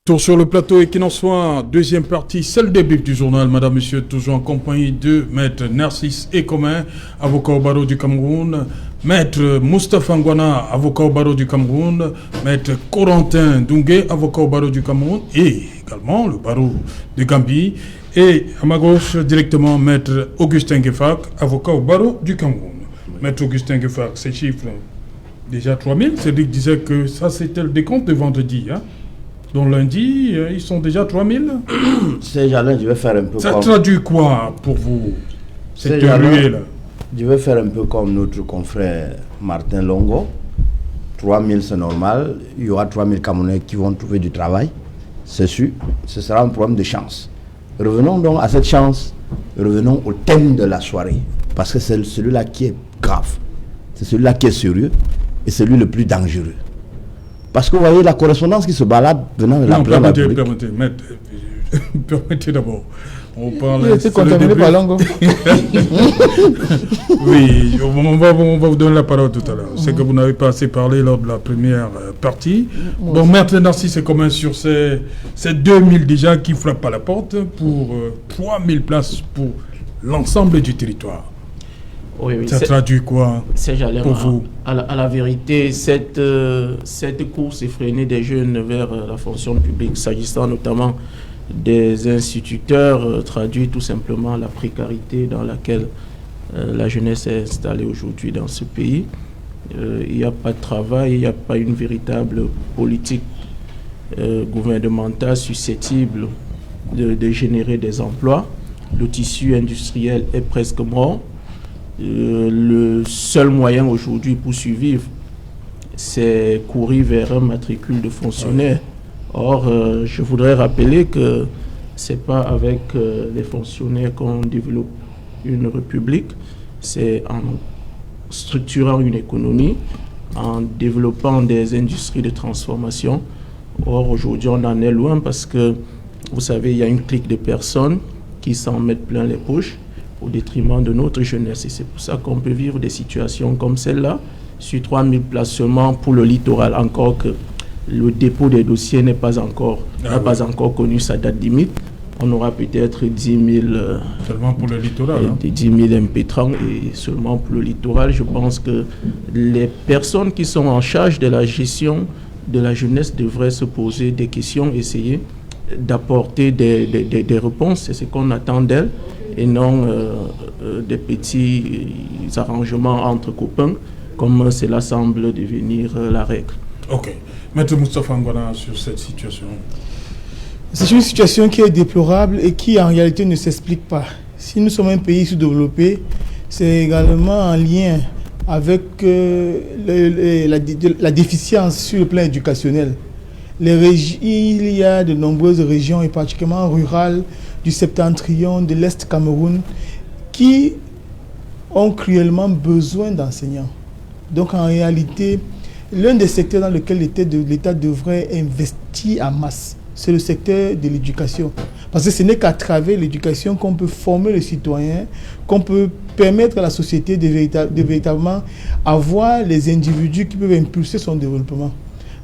Tour sur le plateau et qu'il en soit, deuxième partie, c'est le début du journal, madame, monsieur, toujours en compagnie de maître Narcisse Ekomen, avocat au barreau du Cameroun, maître Moustapha Ngwana, avocat au barreau du Cameroun, maître Corentin Dungué, avocat au barreau du Cameroun et également le barreau de Gambie, et à ma gauche directement maître Augustin Gueffak, avocat au barreau du Cameroun. Maître Augustin Gueffak, ces chiffres, déjà 3000, Cédric disait que ça c'était le décompte de vendredi, hein. Donc lundi, ils sont déjà 3000. Ces gens-là, je vais faire un peu ça traduit quoi pour vous, cette ruée-là? Je vais faire un peu comme notre confrère Martin Longo. 3000, c'est normal. Il y aura 3000 Camerounais qui vont trouver du travail. C'est sûr. Ce sera un problème de chance. Revenons donc à cette chance. Revenons au thème de la soirée. Parce que c'est celui-là qui est grave. C'est celui-là qui est sérieux. Et celui le plus dangereux. Parce que vous voyez la correspondance qui se balade venant de la permettez d'abord. On parle. Il était contaminé par Longo. Oui, on va vous donner la parole tout à l'heure. C'est que vous n'avez pas assez parlé lors de la première partie. Bon, maître Narcisse Ekomen sur ces 2000 déjà qui frappent à la porte pour 3000 places pour l'ensemble du territoire. Oui, ça traduit quoi pour vous? À la vérité, cette course effrénée des jeunes vers la fonction publique, s'agissant notamment des instituteurs, traduit tout simplement la précarité dans laquelle la jeunesse est installée aujourd'hui dans ce pays. Il n'y a pas de travail, il n'y a pas une véritable politique gouvernementale susceptible de générer des emplois. Le tissu industriel est presque mort. Le seul moyen aujourd'hui pour survivre, c'est courir vers un matricule de fonctionnaires. Or, je voudrais rappeler que ce n'est pas avec les fonctionnaires qu'on développe une république, c'est en structurant une économie, en développant des industries de transformation. Or, aujourd'hui, on en est loin parce que, vous savez, il y a une clique de personnes qui s'en mettent plein les poches au détriment de notre jeunesse. Et c'est pour ça qu'on peut vivre des situations comme celle-là, sur 3000 places seulement pour le littoral, encore que le dépôt des dossiers n'a pas encore connu sa date limite. On aura peut-être 10 000... seulement pour le littoral. 10 000 impétrants et seulement pour le littoral. Je pense que les personnes qui sont en charge de la gestion de la jeunesse devraient se poser des questions, essayer d'apporter des réponses. C'est ce qu'on attend d'elles, et non des petits arrangements entre copains, comme cela semble devenir la règle. Ok. Maître Moustapha Ngwana, sur cette situation. C'est une situation qui est déplorable et qui en réalité ne s'explique pas. Si nous sommes un pays sous-développé, c'est également en lien avec la déficience sur le plan éducationnel. Il y a de nombreuses régions, et particulièrement rurales, du septentrion, de l'Est Cameroun, qui ont cruellement besoin d'enseignants. Donc en réalité, l'un des secteurs dans lequel l'État devrait investir en masse, c'est le secteur de l'éducation. Parce que ce n'est qu'à travers l'éducation qu'on peut former le citoyen, qu'on peut permettre à la société de véritablement avoir les individus qui peuvent impulser son développement.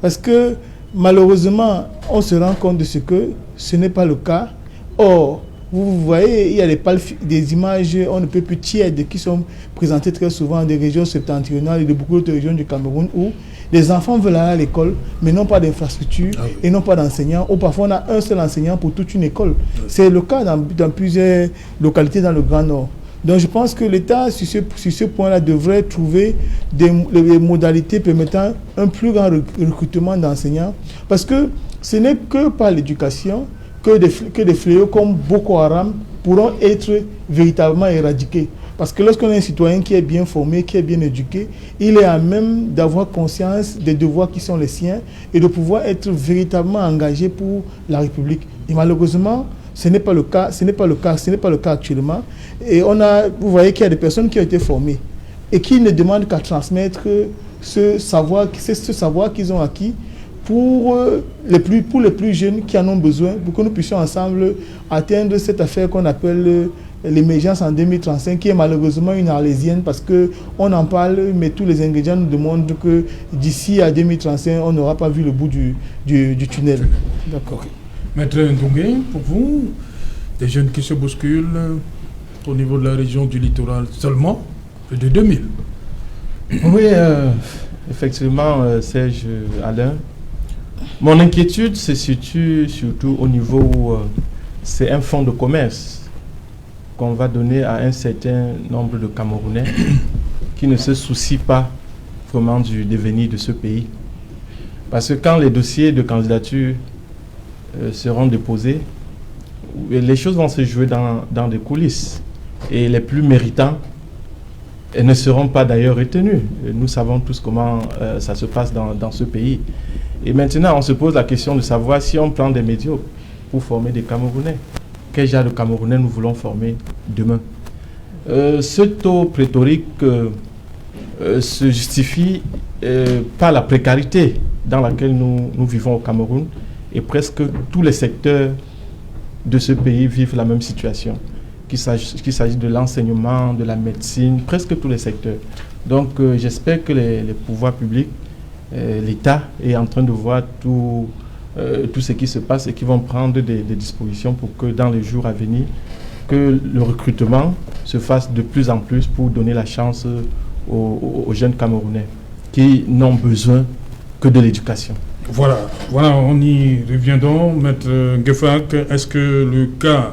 Parce que malheureusement, on se rend compte de ce que ce n'est pas le cas. Or, vous voyez, il y a des images, on ne peut plus tièdes, qui sont présentées très souvent dans des régions septentrionales et de beaucoup d'autres régions du Cameroun où les enfants veulent aller à l'école, mais n'ont pas d'infrastructure et n'ont pas d'enseignants, ou parfois on a un seul enseignant pour toute une école. C'est le cas dans plusieurs localités dans le Grand Nord. Donc je pense que l'État, sur ce point-là, devrait trouver des modalités permettant un plus grand recrutement d'enseignants, parce que ce n'est que par l'éducation que des fléaux comme Boko Haram pourront être véritablement éradiqués. Parce que lorsqu'on a un citoyen qui est bien formé, qui est bien éduqué, il est à même d'avoir conscience des devoirs qui sont les siens et de pouvoir être véritablement engagé pour la République. Et malheureusement, ce n'est pas le cas actuellement. Et vous voyez qu'il y a des personnes qui ont été formées et qui ne demandent qu'à transmettre ce savoir qu'ils ont acquis pour les plus jeunes qui en ont besoin, pour que nous puissions ensemble atteindre cette affaire qu'on appelle l'émergence en 2035, qui est malheureusement une arlésienne, parce qu'on en parle, mais tous les ingrédients nous demandent que d'ici à 2035, on n'aura pas vu le bout du tunnel. D'accord. Maître Ndongé, pour vous, des jeunes qui se bousculent au niveau de la région du littoral seulement, plus de 2000. Oui, effectivement, Serge, Alain. Mon inquiétude se situe surtout au niveau où c'est un fonds de commerce qu'on va donner à un certain nombre de Camerounais qui ne se soucient pas vraiment du devenir de ce pays. Parce que quand les dossiers de candidature seront déposés, les choses vont se jouer dans des coulisses. Et les plus méritants ne seront pas d'ailleurs retenus. Nous savons tous comment ça se passe dans ce pays. Et maintenant, on se pose la question de savoir si on prend des médiocres pour former des Camerounais. Quel genre de Camerounais nous voulons former demain? Ce taux pléthorique se justifie par la précarité dans laquelle nous vivons au Cameroun, et presque tous les secteurs de ce pays vivent la même situation, qu'il s'agisse de l'enseignement, de la médecine, presque tous les secteurs. Donc j'espère que les pouvoirs publics, l'État est en train de voir tout ce qui se passe et qui vont prendre des dispositions pour que dans les jours à venir, que le recrutement se fasse de plus en plus pour donner la chance aux jeunes Camerounais qui n'ont besoin que de l'éducation. Voilà, on y revient donc. Maître Ngefak, est-ce que le cas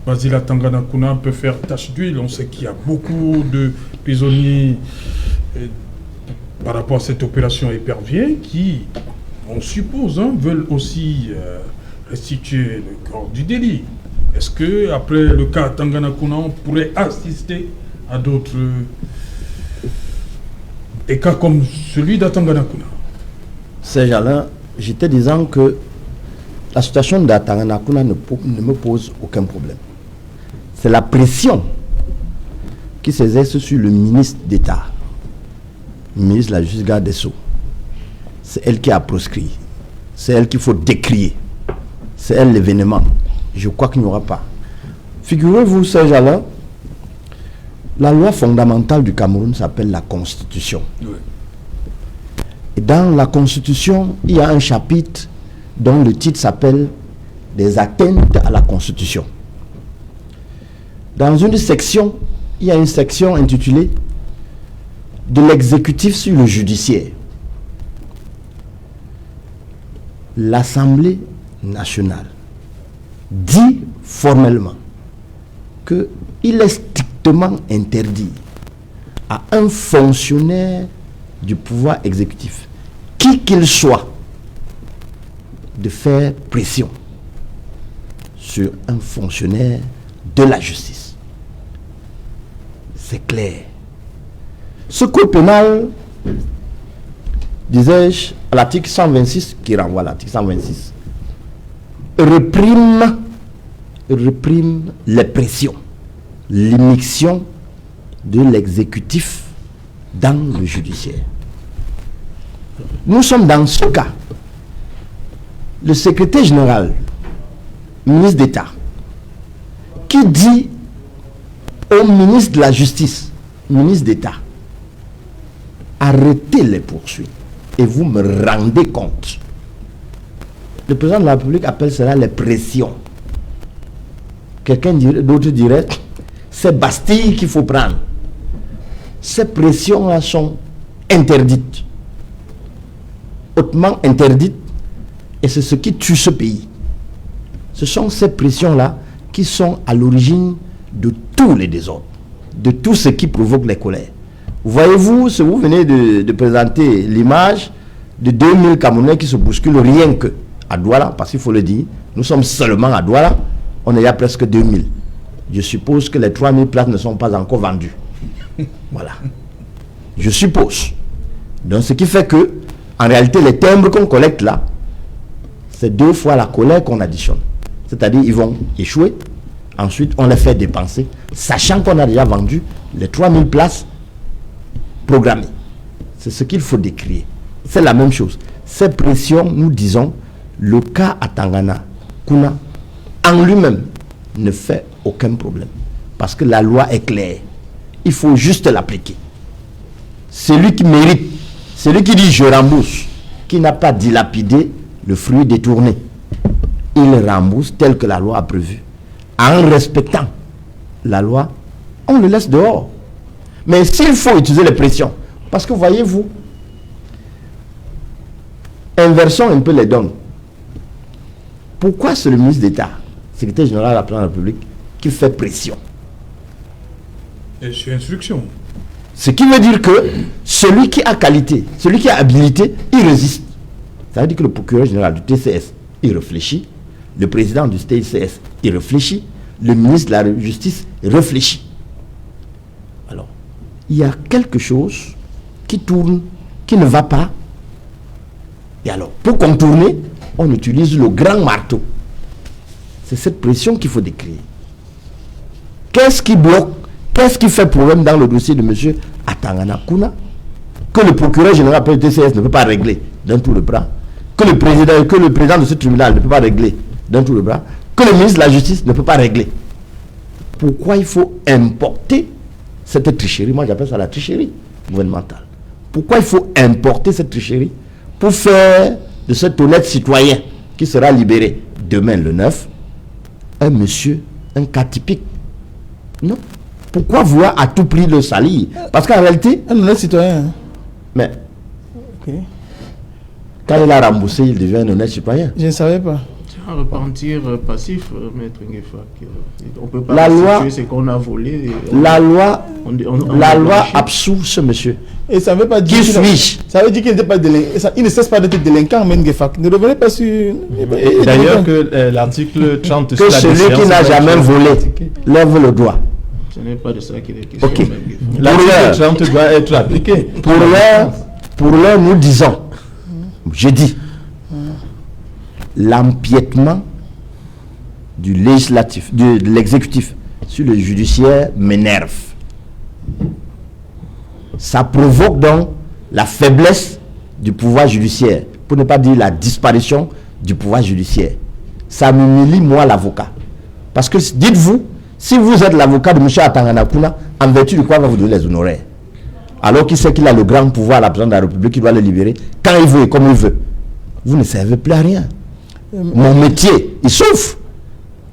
Basila Tanganakuna peut faire tache d'huile? On sait qu'il y a beaucoup de prisonniers par rapport à cette opération épervier qui, on suppose, veulent aussi restituer le corps du délit. Est-ce que après le cas Tanganakuna, on pourrait assister à d'autres des cas comme celui d'Atanganakuna? Serge Alain, j'étais disant que la situation d'Atanganakuna ne me pose aucun problème. C'est la pression qui s'exerce sur le ministre d'État, le ministre de la Justice, garde des Sceaux. C'est elle qui a proscrit. C'est elle qu'il faut décrier. C'est elle l'événement. Je crois qu'il n'y aura pas. Figurez-vous, Serge Alain, la loi fondamentale du Cameroun s'appelle la Constitution. Oui. Et dans la Constitution, il y a un chapitre dont le titre s'appelle « Des atteintes à la Constitution ». Dans une section, il y a une section intitulée « De l'exécutif sur le judiciaire ». L'Assemblée nationale dit formellement qu'il est strictement interdit à un fonctionnaire du pouvoir exécutif, qui qu'il soit, de faire pression sur un fonctionnaire de la justice. C'est clair. Ce code pénal, disais-je, à l'article 126, qui renvoie à l'article 126, réprime les pressions, l'immixtion de l'exécutif dans le judiciaire. Nous sommes dans ce cas. Le secrétaire général, ministre d'État, qui dit au ministre de la Justice, ministre d'État, arrêtez les poursuites et vous me rendez compte. Le président de la République appelle cela les pressions. D'autres diraient, c'est Bastille qu'il faut prendre. Ces pressions-là sont interdites, hautement interdites, et c'est ce qui tue ce pays. Ce sont ces pressions-là qui sont à l'origine de tous les désordres, de tout ce qui provoque les colères. Voyez-vous, vous venez de présenter l'image de 2000 Camerounais qui se bousculent rien que à Douala, parce qu'il faut le dire, nous sommes seulement à Douala, on est à presque 2000. Je suppose que les 3000 places ne sont pas encore vendues. Voilà. Je suppose. Donc ce qui fait que, en réalité, les timbres qu'on collecte là, c'est 2 fois la colère qu'on additionne. C'est-à-dire, ils vont échouer. Ensuite, on les fait dépenser, sachant qu'on a déjà vendu les 3000 places programmées. C'est ce qu'il faut décrire. C'est la même chose. Ces pressions, nous disons, le cas à Tanganakuna, en lui-même, ne fait aucun problème. Parce que la loi est claire. Il faut juste l'appliquer. Celui qui mérite, celui qui dit je rembourse, qui n'a pas dilapidé le fruit détourné, il rembourse tel que la loi a prévu. En respectant la loi, on le laisse dehors. Mais s'il faut utiliser les pressions, parce que voyez-vous, inversons un peu les dons. Pourquoi c'est le ministre d'État, secrétaire général de la Présidence de la République, qui fait pression? Et sur instruction. Ce qui veut dire que celui qui a qualité, celui qui a habilité, il résiste. Ça veut dire que le procureur général du TCS, il réfléchit. Le président du TCS, il réfléchit. Le ministre de la Justice réfléchit. Alors, il y a quelque chose qui tourne, qui ne va pas. Et alors, pour contourner, on utilise le grand marteau. C'est cette pression qu'il faut décrire. Qu'est-ce qui bloque? Qu'est-ce qui fait problème dans le dossier de M. Atangana Kuna que le procureur général du TCS ne peut pas régler d'un tour de bras, que le président de ce tribunal ne peut pas régler d'un tour de bras, que le ministre de la Justice ne peut pas régler? Pourquoi il faut importer cette tricherie? Moi j'appelle ça la tricherie gouvernementale. Pourquoi il faut importer cette tricherie pour faire de cet honnête citoyen qui sera libéré demain le 9 un monsieur, un cas typique? Non. Pourquoi vouloir à tout prix le salir? Parce qu'en réalité... Un honnête citoyen. Mais... Ok. Quand il a remboursé, il devient un honnête citoyen. Je ne savais pas. C'est un repentir passif, maître Nguefa. On ne peut pas La loi, restituer ce qu'on a volé. La loi lâché. absout ce monsieur. Et ça ne veut pas dire... Qui suis-je? Ça veut dire qu'il n'était pas délinquant. Il ne cesse pas d'être délinquant, même Nguefa. Ne revenez pas sur... Et d'ailleurs, que l'article 30... Que celui qui n'a jamais volé lève le doigt. Ce n'est pas de ça qu'il est question. Ok. L'article 30 doit être appliqué. Pour l'heure, nous disons, je dis, l'empiètement du législatif, de l'exécutif sur le judiciaire m'énerve. Ça provoque donc la faiblesse du pouvoir judiciaire, pour ne pas dire la disparition du pouvoir judiciaire. Ça m'humilie, moi, l'avocat. Parce que, dites-vous, si vous êtes l'avocat de M. Atangana Kuna, en vertu de quoi on va vous donner les honoraires? Alors qu'il sait qu'il a le grand pouvoir à la présidence de la République, il doit le libérer quand il veut et comme il veut. Vous ne servez plus à rien. Mon métier, il souffre.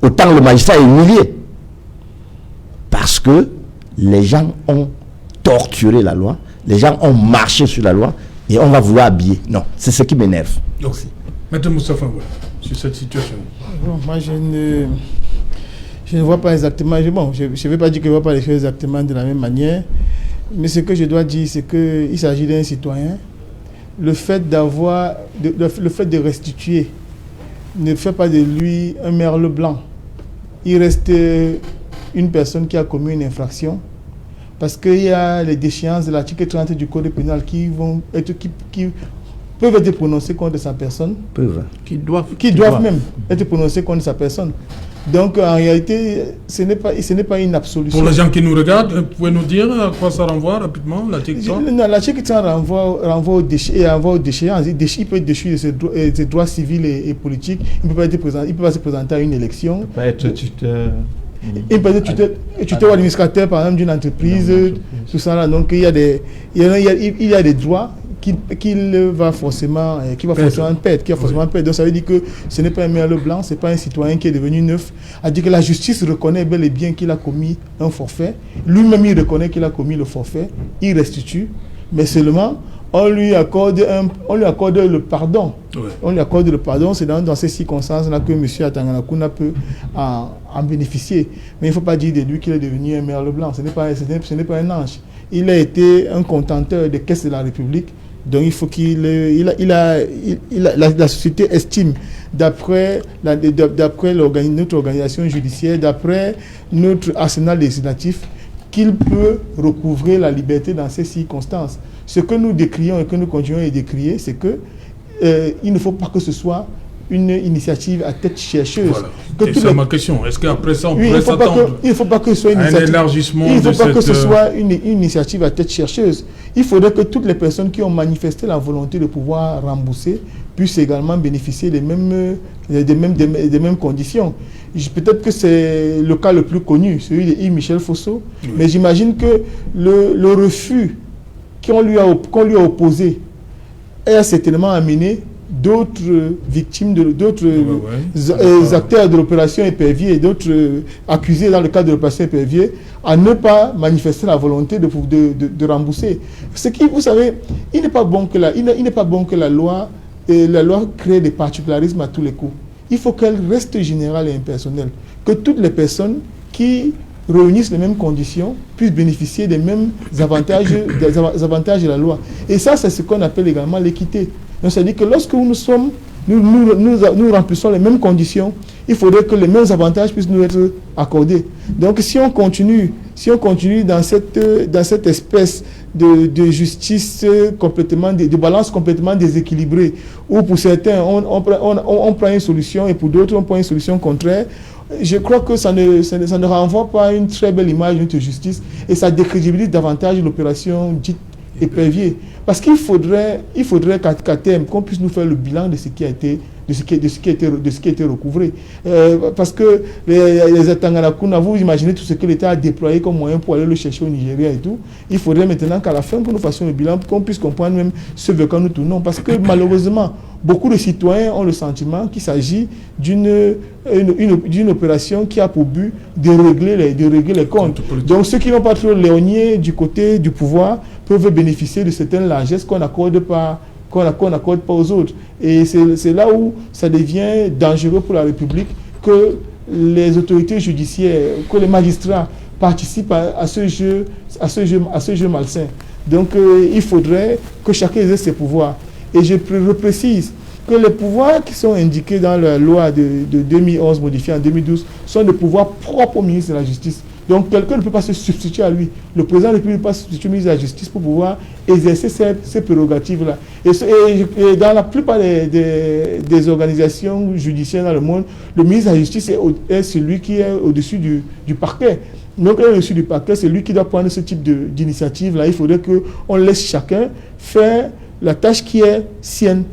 Autant le magistrat est humilié. Parce que les gens ont torturé la loi, les gens ont marché sur la loi et on va vouloir habiller. Non, c'est ce qui m'énerve. Okay. Maître Moustapha, sur cette situation. Bon, moi, je ne vois pas exactement. Je ne vais pas dire que je ne vois pas les choses exactement de la même manière. Mais ce que je dois dire, c'est qu'il s'agit d'un citoyen. Le fait de restituer ne fait pas de lui un merle blanc. Il reste une personne qui a commis une infraction. Parce qu'il y a les déchéances de l'article 30 du Code pénal qui peuvent être prononcées contre sa personne. Qui doivent même être prononcées contre sa personne. Donc en réalité, ce n'est pas une absolution. Pour les gens qui nous regardent, vous pouvez nous dire à quoi ça renvoie rapidement, l'article 30? Non, l'article 30 renvoie aux déchéances. Il peut être déchu de ses droits civils et politiques. Il ne peut pas se présenter à une élection. Il peut être tuteur. Il peut être tuteur ou administrateur par exemple d'une entreprise, tout ça là. Donc il y a des droits qu'il va forcément perdre. Donc ça veut dire que ce n'est pas un merle blanc, ce n'est pas un citoyen qui est devenu neuf. À dire que la justice reconnaît bel et bien qu'il a commis un forfait. Lui-même il reconnaît qu'il a commis le forfait, il restitue, mais seulement on lui accorde le pardon. Ouais. On lui accorde le pardon, c'est dans ces circonstances-là que M. Atangana Kuna peut en bénéficier. Mais il ne faut pas dire de lui qu'il est devenu un merle blanc, ce n'est pas un ange. Il a été un contenteur des caisses de la République. Donc il faut la société estime, d'après notre organisation judiciaire, d'après notre arsenal législatif, qu'il peut recouvrer la liberté dans ces circonstances. Ce que nous décrions et que nous continuons à décrier, c'est que il ne faut pas que ce soit une initiative à tête chercheuse. Voilà. C'est ça ma question. Est-ce qu'après ça, on pourrait s'attendre il ne faut pas que ce soit une un élargissement il ne faut pas que ce soit une initiative à tête chercheuse. Il faudrait que toutes les personnes qui ont manifesté la volonté de pouvoir rembourser puissent également bénéficier des mêmes conditions. Peut-être que c'est le cas le plus connu, celui de Yves Michel Fosso, mais j'imagine que le refus qu'on lui a opposé a certainement amené d'autres victimes, d'autres acteurs de l'opération Épervier, d'autres accusés dans le cadre de l'opération Épervier, à ne pas manifester la volonté de rembourser. Ce qui, vous savez, il n'est pas bon que la loi crée des particularismes à tous les coups. Il faut qu'elle reste générale et impersonnelle, que toutes les personnes qui réunissent les mêmes conditions puissent bénéficier des mêmes avantages de la loi. Et ça, c'est ce qu'on appelle également l'équité. Donc, c'est-à-dire que lorsque nous remplissons les mêmes conditions, il faudrait que les mêmes avantages puissent nous être accordés. Donc, si on continue dans cette espèce de justice complètement, de balance complètement déséquilibrée, où pour certains, on prend une solution et pour d'autres, on prend une solution contraire, je crois que ça ne renvoie pas à une très belle image de notre justice et ça décrédibilise davantage l'opération dite Épervier. Parce qu'il faudrait qu'à terme, qu'on puisse nous faire le bilan de ce qui a été recouvré. Parce que les Atanganakuna, vous imaginez tout ce que l'État a déployé comme moyen pour aller le chercher au Nigeria et tout. Il faudrait maintenant qu'à la fin, que nous fassions le bilan, qu'on puisse comprendre même ce vers quoi nous tournons. Parce que malheureusement, beaucoup de citoyens ont le sentiment qu'il s'agit d'une opération qui a pour but de régler les comptes. Donc ceux qui n'ont pas trop léonier du côté du pouvoir peuvent bénéficier de certaines largesses qu'on n'accorde pas aux autres. Et c'est là où ça devient dangereux pour la République que les autorités judiciaires, que les magistrats participent à ce jeu malsain. Donc il faudrait que chacun exerce ses pouvoirs. Et je précise que les pouvoirs qui sont indiqués dans la loi de 2011 modifiée en 2012 sont des pouvoirs propres au ministre de la Justice. Donc quelqu'un ne peut pas se substituer à lui. Le président de la République ne peut pas se substituer au ministre de la Justice pour pouvoir exercer ces prérogatives-là. Et dans la plupart des organisations judiciaires dans le monde, le ministre de la Justice est celui qui est au-dessus du parquet. Donc au-dessus du parquet, c'est lui qui doit prendre ce type d'initiative-là. Il faudrait qu'on laisse chacun faire la tâche qui est sienne.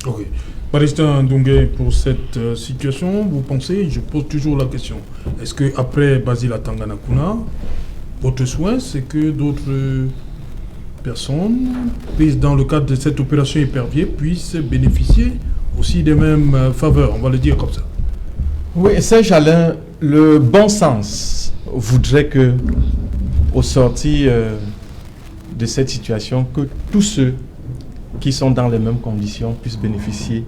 Ok. Barista Ndungue, pour cette situation, vous pensez, je pose toujours la question, est-ce qu'après Basile Atanganakuna, votre souhait, c'est que d'autres personnes prises dans le cadre de cette opération Épervier puissent bénéficier aussi des mêmes faveurs, on va le dire comme ça? Oui, Serge Alain, le bon sens voudrait que, au sorti de cette situation, que tous ceux qui sont dans les mêmes conditions puissent bénéficier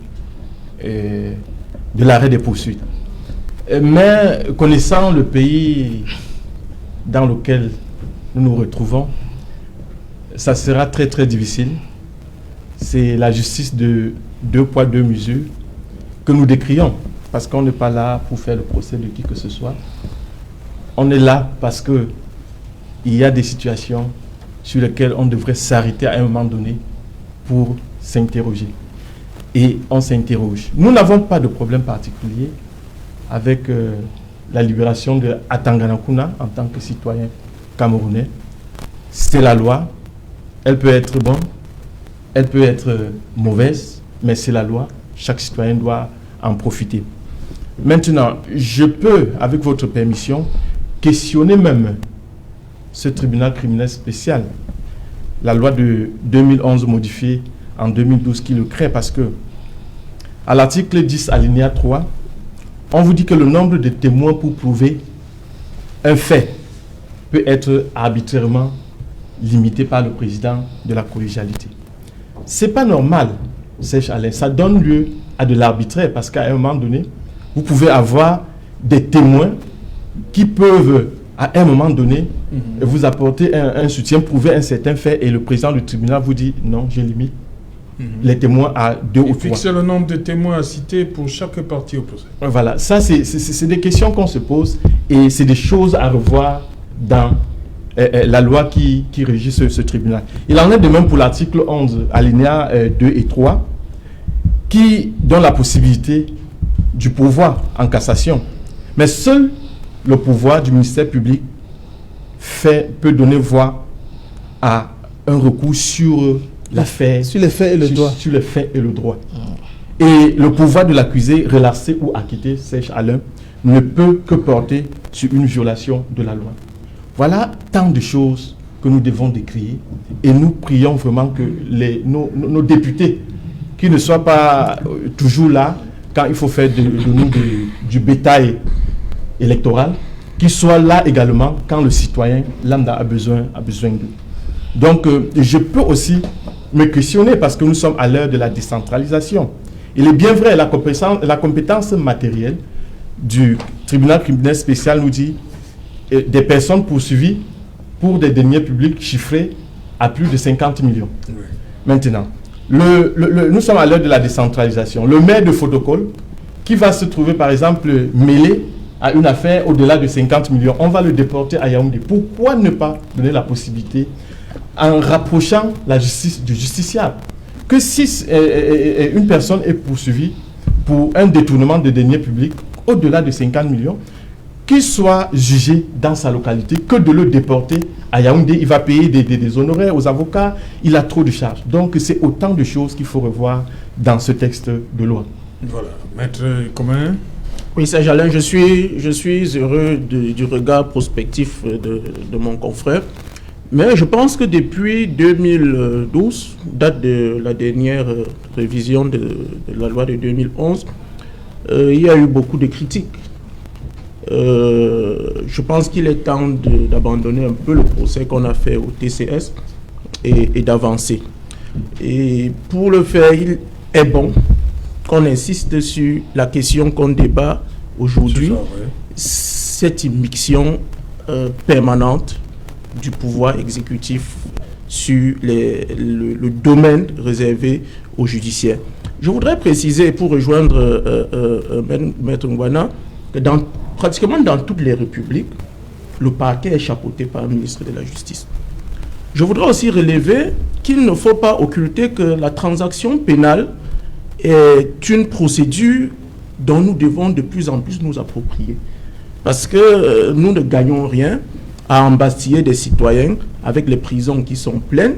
de l'arrêt des poursuites. Mais connaissant le pays dans lequel nous nous retrouvons, ça sera très très difficile. C'est la justice de 2 poids 2 mesures que nous décrions, parce qu'on n'est pas là pour faire le procès de qui que ce soit. On est là parce que il y a des situations sur lesquelles on devrait s'arrêter à un moment donné pour s'interroger. Et on s'interroge. Nous n'avons pas de problème particulier avec la libération de Atanganakuna en tant que citoyen camerounais. C'est la loi. Elle peut être bonne, elle peut être mauvaise, mais c'est la loi. Chaque citoyen doit en profiter. Maintenant, je peux, avec votre permission, questionner même ce tribunal criminel spécial. La loi de 2011 modifiée en 2012 qui le crée, parce que à l'article 10 alinéa 3, on vous dit que le nombre de témoins pour prouver un fait peut être arbitrairement limité par le président de la collégialité. C'est pas normal, Serge Alain, ça donne lieu à de l'arbitraire, parce qu'à un moment donné, vous pouvez avoir des témoins qui peuvent à un moment donné vous apporter un soutien, prouver un certain fait, et le président du tribunal vous dit non, je limite les témoins à 2 ou 3. Fixer le nombre de témoins à citer pour chaque partie opposée. Voilà, ça c'est des questions qu'on se pose, et c'est des choses à revoir dans la loi qui régit ce tribunal. Il en est de même pour l'article 11, alinéa 2 et 3, qui donne la possibilité du pouvoir en cassation. Mais seul le pouvoir du ministère public peut donner voix à un recours sur l'affaire, Sur les faits et le droit. sur les faits et le droit. Et le pouvoir de l'accusé, relaxer ou acquitter Serge Alain, ne peut que porter sur une violation de la loi. Voilà tant de choses que nous devons décrire et nous prions vraiment que nos députés, qui ne soient pas toujours là quand il faut faire de nous du bétail électoral, qu'ils soient là également quand le citoyen lambda a besoin d'eux. Donc je peux aussi me questionner parce que nous sommes à l'heure de la décentralisation. Il est bien vrai, la compétence matérielle du tribunal criminel spécial nous dit des personnes poursuivies pour des deniers publics chiffrés à plus de 50 millions. Oui. Maintenant, nous sommes à l'heure de la décentralisation. Le maire de Fotokol, qui va se trouver par exemple mêlé à une affaire au-delà de 50 millions, on va le déporter à Yaoundé. Pourquoi ne pas donner la possibilité, en rapprochant la justice du justiciable, que si une personne est poursuivie pour un détournement de deniers publics au-delà de 50 millions, qu'il soit jugé dans sa localité, que de le déporter à Yaoundé, il va payer des honoraires aux avocats, il a trop de charges. Donc c'est autant de choses qu'il faut revoir dans ce texte de loi. Voilà, maître commun. Oui, Serge Alain, je suis heureux du regard prospectif de mon confrère. Mais je pense que depuis 2012, date de la dernière révision de la loi de 2011, il y a eu beaucoup de critiques. Je pense qu'il est temps d'abandonner un peu le procès qu'on a fait au TCS et d'avancer. Et pour le faire, il est bon qu'on insiste sur la question qu'on débat aujourd'hui, cette immixtion permanente du pouvoir exécutif sur le domaine réservé aux judiciaires. Je voudrais préciser, pour rejoindre Maître Ngwana, que pratiquement dans toutes les républiques, le parquet est chapeauté par un ministre de la Justice. Je voudrais aussi relever qu'il ne faut pas occulter que la transaction pénale est une procédure dont nous devons de plus en plus nous approprier. Parce que nous ne gagnons rien à embastiller des citoyens avec les prisons qui sont pleines.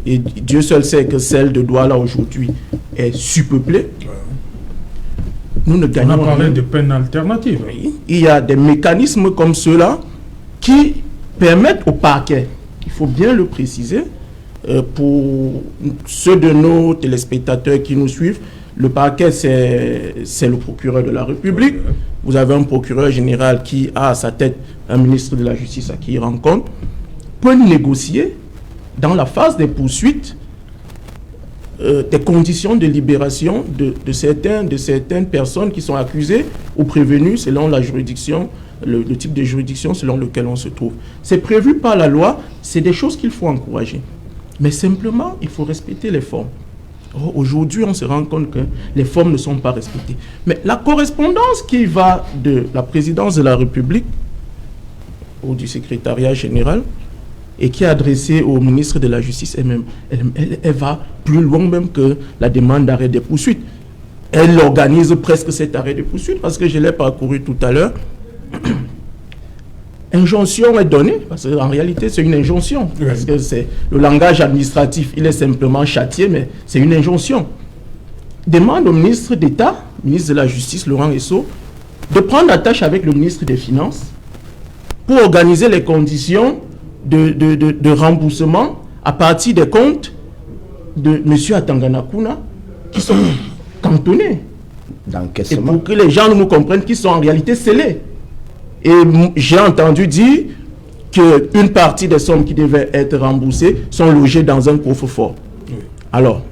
Et Dieu seul sait que celle de Douala aujourd'hui est surpeuplée. Nous ne gagnons rien. On a parlé de peines alternatives. Oui. Il y a des mécanismes comme ceux-là qui permettent au parquet, il faut bien le préciser, pour ceux de nos téléspectateurs qui nous suivent, le parquet, c'est le procureur de la République. Vous avez un procureur général qui a à sa tête un ministre de la Justice à qui il rend compte, peut négocier dans la phase des poursuites des conditions de libération de certaines personnes qui sont accusées ou prévenues selon la juridiction, le type de juridiction selon lequel on se trouve. C'est prévu par la loi, c'est des choses qu'il faut encourager. Mais simplement, il faut respecter les formes. Aujourd'hui, on se rend compte que les formes ne sont pas respectées. Mais la correspondance qui va de la présidence de la République ou du secrétariat général et qui est adressée au ministre de la Justice elle va plus loin même que la demande d'arrêt des poursuites. Elle organise presque cet arrêt de poursuite parce que je l'ai parcouru tout à l'heure. Injonction est donnée, parce qu'en réalité c'est une injonction, parce que c'est le langage administratif, il est simplement châtié, mais c'est une injonction. Demande au ministre d'État, ministre de la Justice, Laurent Esso, de prendre attache avec le ministre des Finances pour organiser les conditions de remboursement à partir des comptes de M. Atanganakuna qui sont cantonnés. Et pour que les gens nous comprennent qu'ils sont en réalité scellés. Et j'ai entendu dire qu'une partie des sommes qui devaient être remboursées sont logées dans un coffre-fort. Oui. Alors,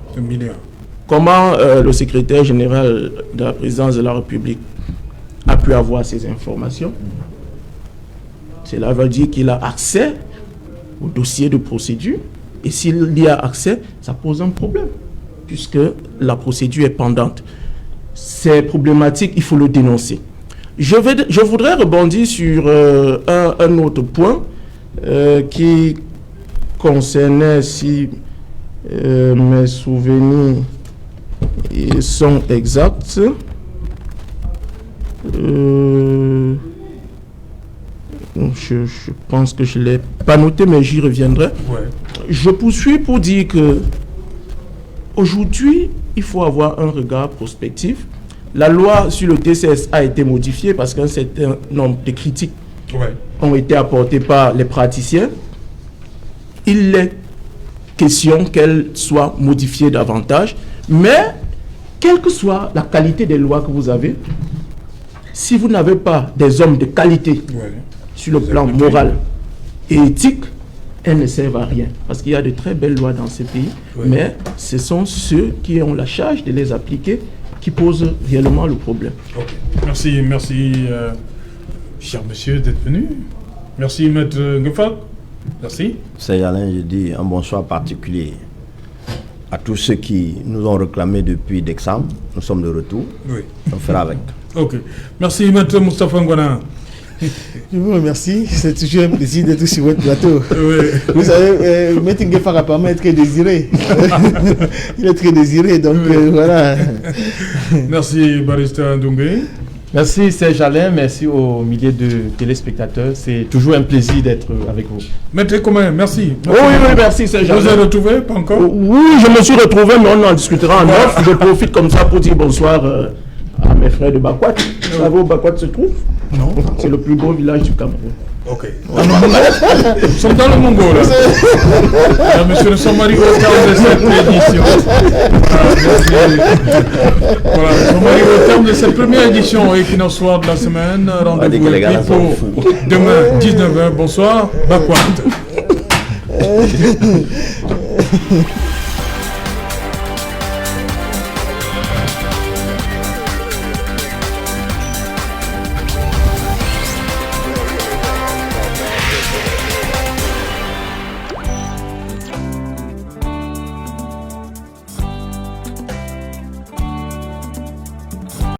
comment le secrétaire général de la présidence de la République a pu avoir ces informations? Cela veut dire qu'il a accès au dossier de procédure. Et s'il y a accès, ça pose un problème, puisque la procédure est pendante. C'est problématique, il faut le dénoncer. Je voudrais rebondir sur un autre point qui concernait, si mes souvenirs sont exacts. Je pense que je ne l'ai pas noté, mais j'y reviendrai. Ouais. Je poursuis pour dire que aujourd'hui, il faut avoir un regard prospectif. La loi sur le TCS a été modifiée parce qu'un certain nombre de critiques ont été apportées par les praticiens. Il est question qu'elle soit modifiée davantage, mais quelle que soit la qualité des lois que vous avez, si vous n'avez pas des hommes de qualité sur le plan moral et éthique, elles ne servent à rien. Parce qu'il y a de très belles lois dans ce pays, mais ce sont ceux qui ont la charge de les appliquer qui posent réellement le problème. Merci, cher monsieur, d'être venu. Merci, Maître Ngefal. Merci. C'est Alain, je dis un bonsoir particulier à tous ceux qui nous ont réclamé depuis décembre. Nous sommes de retour. On fera avec. Ok. Merci, Maître Moustapha Ngwana. Je vous remercie. C'est toujours un plaisir d'être sur votre plateau. Vous savez, Maître Ngefal apparemment est très désiré. Il est très désiré, donc voilà. Merci, Barista Ndungé. Merci Serge Alain, merci aux milliers de téléspectateurs. C'est toujours un plaisir d'être avec vous. Maître Commun, merci. Oui, merci Serge Alain. Vous êtes retrouvé, pas encore? Oui, je me suis retrouvé, mais on en discutera en off. Je profite comme ça pour dire bonsoir à mes frères de Bakwat. Vous savez où Bakwat se trouve? Non. C'est le plus beau village du Cameroun. Ok. Nous sommes dans le Mongo, là. Mesdames, Messieurs, nous sommes arrivés au terme de cette édition. Voilà, nous sommes arrivés au terme de cette première édition Equinox Soir de la semaine. Rendez-vous pour demain, 19h. Bonsoir, Bakwat.